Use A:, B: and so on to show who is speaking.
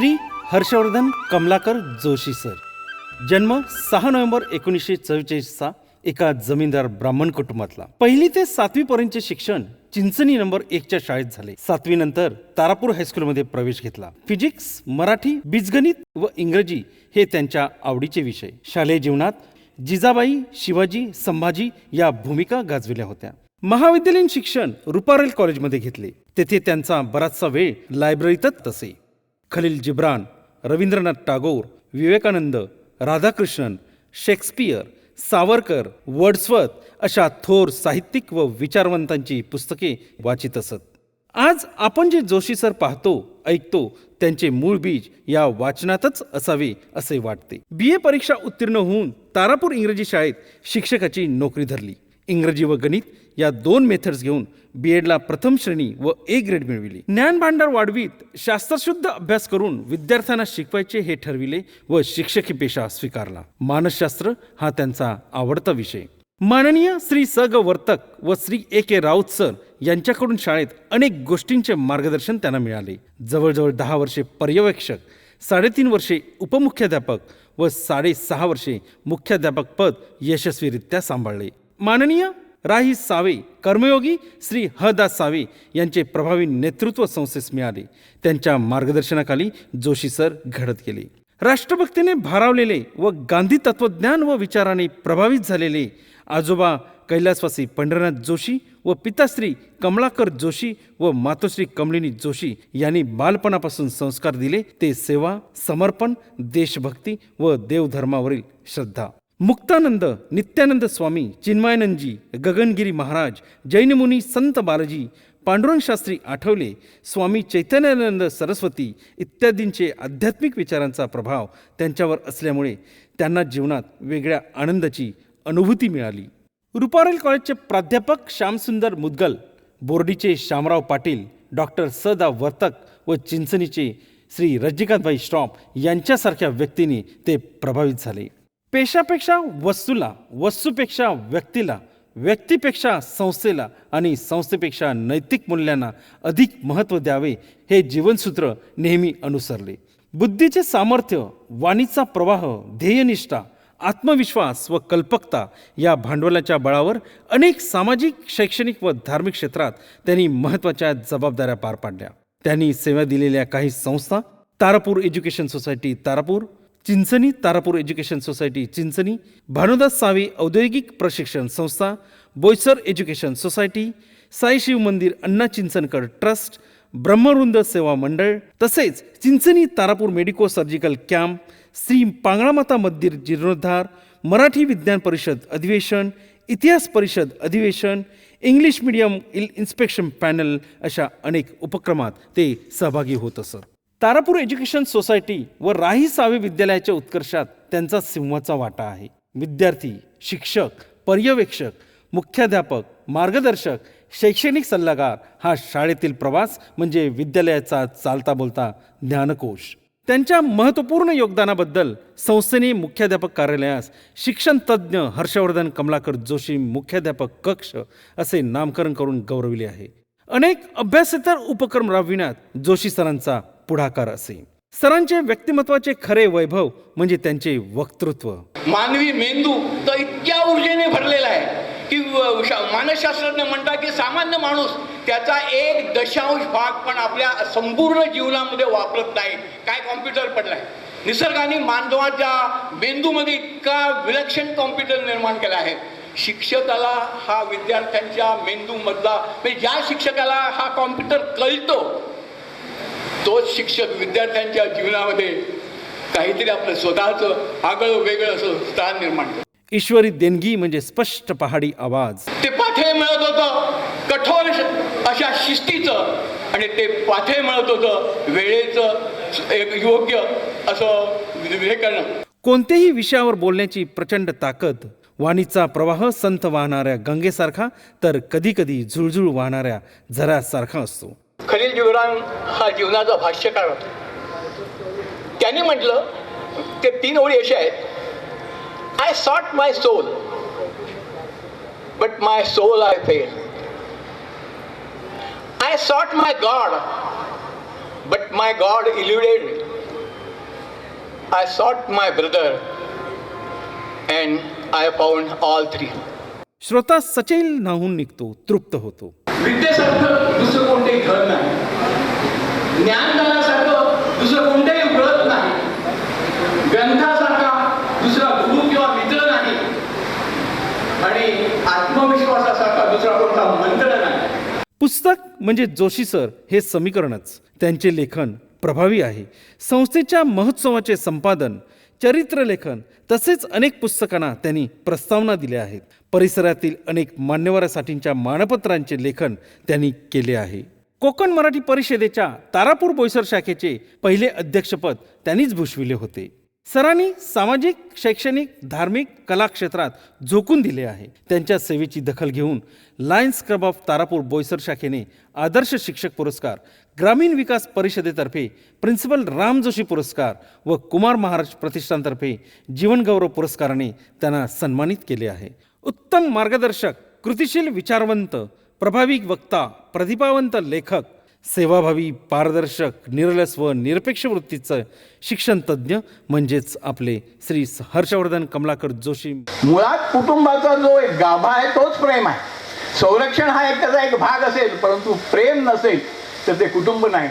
A: Shri Harshvardhan Kamalakar Joshi sir. जन्म 6 November 1944 एका जमीनदार ब्राह्मण कुटुंबातला. 1ली ते 7वी पर्यंतचे शिक्षण चिंचणी नंबर 1च्या शाळेत झाले. 7वी नंतर तारापूर हायस्कूलमध्ये प्रवेश घेतला. फिजिक्स, मराठी, बीजगणित व इंग्रजी हे त्यांच्या आवडीचे विषय. शालेय जीवनात जिजाबाई, शिवाजी, संभाजी या भूमिका गाजविल्या होत्या. महाविद्यालयीन शिक्षण रुपारेल कॉलेजमध्ये घेतले. तेथे त्यांचा बराचसा वेळ लायब्ररीतच असे. खलील जिब्रान, रवींद्रनाथ टागोर, विवेकानंद, राधाकृष्णन, शेक्सपियर, सावरकर, वर्ड्सवर्थ अशा थोर साहित्यिक व विचारवंतांची पुस्तके वाचित असत. आज आपण जे जोशी सर पाहतो, ऐकतो त्यांचे मूळ बीज या वाचनातच असावे असे वाटते. BA परीक्षा उत्तीर्ण होऊन तारापूर इंग्रजी शाळेत शिक्षकाची नोकरी धरली. इंग्रजी व गणित या 2 मेथड्स घेऊन B.Edला प्रथम श्रेणी व A ग्रेड मिळविली. ज्ञान भांडार वाढवीत शास्त्रशुद्ध अभ्यास करून विद्यार्थ्यांना शिकवायचे हे ठरविले व शिक्षकी पेशा स्वीकारला. मानसशास्त्र हा त्यांचा आवडता विषय. माननीय श्री स ग वर्तक व श्री A.K. राऊत सर यांच्याकडून शाळेत अनेक गोष्टींचे मार्गदर्शन त्यांना मिळाले. जवळजवळ 10 वर्षे पर्यवेक्षक, 3.5 वर्षे उपमुख्याध्यापक व 6.5 वर्षे मुख्याध्यापक पद यशस्वीरित्या सांभाळले. माननीय राही सावे, कर्मयोगी श्री ह दा सावे यांचे प्रभावी नेतृत्व संस्थेस मिळाले. त्यांच्या मार्गदर्शनाखाली जोशी सर घडत गेले. राष्ट्रभक्तीने भारावलेले व गांधी तत्वज्ञान व विचाराने प्रभावित झालेले आजोबा कैलासवासी पंढरीनाथ जोशी व पिताश्री कमलाकर जोशी व मातोश्री कमलिनी जोशी यांनी बालपणापासून संस्कार दिले ते सेवा, समर्पण, देशभक्ती व देवधर्मावरील श्रद्धा. मुक्तानंद, नित्यानंद स्वामी, चिन्मयानंदजी, गगनगिरी महाराज, जैनमुनी संत बालाजी, पांडुरंग शास्त्री आठवले, स्वामी चैतन्यानंद सरस्वती इत्यादींचे आध्यात्मिक विचारांचा प्रभाव त्यांच्यावर असल्यामुळे त्यांना जीवनात वेगळ्या आनंदाची अनुभूती मिळाली. रुपारेल कॉलेजचे प्राध्यापक श्यामसुंदर मुदगल, बोर्डीचे शामराव पाटील, डॉक्टर स दा वर्तक व चिंचणीचे श्री रजनीकांतभाई श्रॉफ यांच्यासारख्या व्यक्तींनी ते प्रभावित झाले. पेशापेक्षा वस्तूला, वस्तूपेक्षा व्यक्तीला, व्यक्तीपेक्षा संस्थेला आणि संस्थेपेक्षा नैतिक मूल्यांना अधिक महत्त्व द्यावे हे जीवनसूत्र नेहमी अनुसरले. बुद्धीचे सामर्थ्य, वाणीचा प्रवाह, ध्येयनिष्ठा, आत्मविश्वास व कल्पकता या भांडवलाच्या बळावर अनेक सामाजिक, शैक्षणिक व धार्मिक क्षेत्रात त्यांनी महत्त्वाच्या जबाबदाऱ्या पार पाडल्या. त्यांनी सेवा दिलेल्या काही संस्था Tarapur education society Tarapur, Chinchani Tarapur education society Chinchani, Bhanudas Save औद्योगिक प्रशिक्षण संस्था, बोईसर एज्युकेशन सोसायटी, साई शिव मंदिर अण्णा चिंचणकर ट्रस्ट, ब्रह्मवृंद सेवा मंडळ, तसेच Chinchani Tarapur medico surgical camp, Shri Pangalamata मंदिर जीर्णोद्धार, मराठी विज्ञान परिषद अधिवेशन, इतिहास परिषद अधिवेशन, इंग्लिश मीडियम इन्स्पेक्शन पॅनल अशा अनेक उपक्रमात ते सहभागी होत असत. तारापूर एज्युकेशन सोसायटी व राही सावे विद्यालयाच्या उत्कर्षात त्यांचा सिंहाचा वाटा आहे. विद्यार्थी, शिक्षक, पर्यवेक्षक, मुख्याध्यापक, मार्गदर्शक, शैक्षणिक सल्लागार हा शाळेतील प्रवास म्हणजे विद्यालयाचा चालता बोलता ज्ञानकोश. त्यांच्या महत्त्वपूर्ण योगदानाबद्दल संस्थेने मुख्याध्यापक कार्यालयास शिक्षण तज्ज्ञ हर्षवर्धन कमलाकर जोशी मुख्याध्यापक कक्ष असे नामकरण करून गौरविले आहे. अनेक अभ्यासेतर उपक्रम राबविण्यात जोशी सरांचा पुढाकार असे. सरांचे व्यक्तिमत्वाचे खरे वैभव म्हणजे त्यांचे वक्तृत्व.
B: मानवी मेंदू तर इतक्या ऊर्जेने भरलेला आहे की मानसशास्त्रज्ञ म्हणतात की सामान्य माणूस त्याचा 1 भाग पण आपल्या संपूर्ण जीवनामध्ये वापरत नाही. काय कॉम्प्युटर पडलाय. निसर्गाने मानवाच्या मेंदूमध्ये इतका विलक्षण कॉम्प्युटर निर्माण केला आहे. शिक्षकाला हा विद्यार्थ्यांच्या मेंदूमधला म्हणजे ज्या शिक्षकाला हा कॉम्प्युटर कळतो तोच शिक्षक विद्यार्थ्यांच्या जीवनामध्ये काहीतरी आपलं स्वतःचं आगळं वेगळं असं स्थान निर्माण करतो.
A: ईश्वरी देणगी म्हणजे स्पष्ट पहाडी आवाज.
B: ते पाठे मिळत होतं कठोर अशा शिस्तीचं आणि ते पाठे मिळत होतं वेळेचं एक योग्य असं हे करणं.
A: कोणत्याही विषयावर बोलण्याची प्रचंड ताकद. वाणीचा प्रवाह संत वाहणाऱ्या गंगेसारखा तर कधी कधी झुळझुळ वाहणाऱ्या झऱ्यासारखा असतो.
B: खलील जिब्रान हा जीवनाचा भाष्यकार होता. त्यांनी म्हटलं ते 3 ओळी अशा आहेत. I sought my soul but my soul I fail. I sought my God but my God eluded me. I sought my brother and I found all three.
A: श्रोता सचैल नाहून निघतो, तृप्त होतो.
B: विद्येसारखं दुसरं कोणतेही धन नाही, ज्ञानदानासारखं दुसरं कोणतेही व्रत नाही, ग्रंथासारखा दुसरा गुरु किंवा मित्र नाही, आणि आत्मविश्वासासारखा दुसरा कोणता मंत्र नाही.
A: पुस्तक म्हणजे जोशी सर हे समीकरणच. त्यांचे लेखन प्रभावी आहे. संस्थेच्या महोत्सवाचे संपादन, चरित्रलेखन तसेच अनेक पुस्तकांना त्यांनी प्रस्तावना दिल्या आहेत. परिसरातील अनेक मान्यवरांसाठीच्या मानपत्रांचे लेखन त्यांनी केले आहे. कोकण मराठी परिषदेच्या तारापूर बोईसर शाखेचे पहिले अध्यक्षपद त्यांनीच भूषविले होते. सरांनी सामाजिक, शैक्षणिक, धार्मिक, कला क्षेत्रात झोकून दिले आहे. त्यांच्या सेवेची दखल घेऊन Lions Club of Tarapur Boisar शाखेने आदर्श शिक्षक पुरस्कार, ग्रामीण विकास परिषदेतर्फे प्रिन्सिपल राम जोशी पुरस्कार व कुमार महाराज प्रतिष्ठानतर्फे जीवनगौरव पुरस्काराने त्यांना सन्मानित केले आहे. उत्तम मार्गदर्शक, कृतिशील विचारवंत, प्रभावी वक्ता, प्रतिभावंत लेखक, सेवाभावी, पारदर्शक, निरलस व निरपेक्ष वृत्तीचं शिक्षण तज्ज्ञ म्हणजेच आपले श्री हर्षवर्धन कमलाकर जोशी.
B: मुळात कुटुंबाचा जो एक गाभा आहे तोच प्रेम आहे. संरक्षण हा एक त्याचा एक भाग असेल, परंतु प्रेम नसेल तर ते कुटुंब नाही.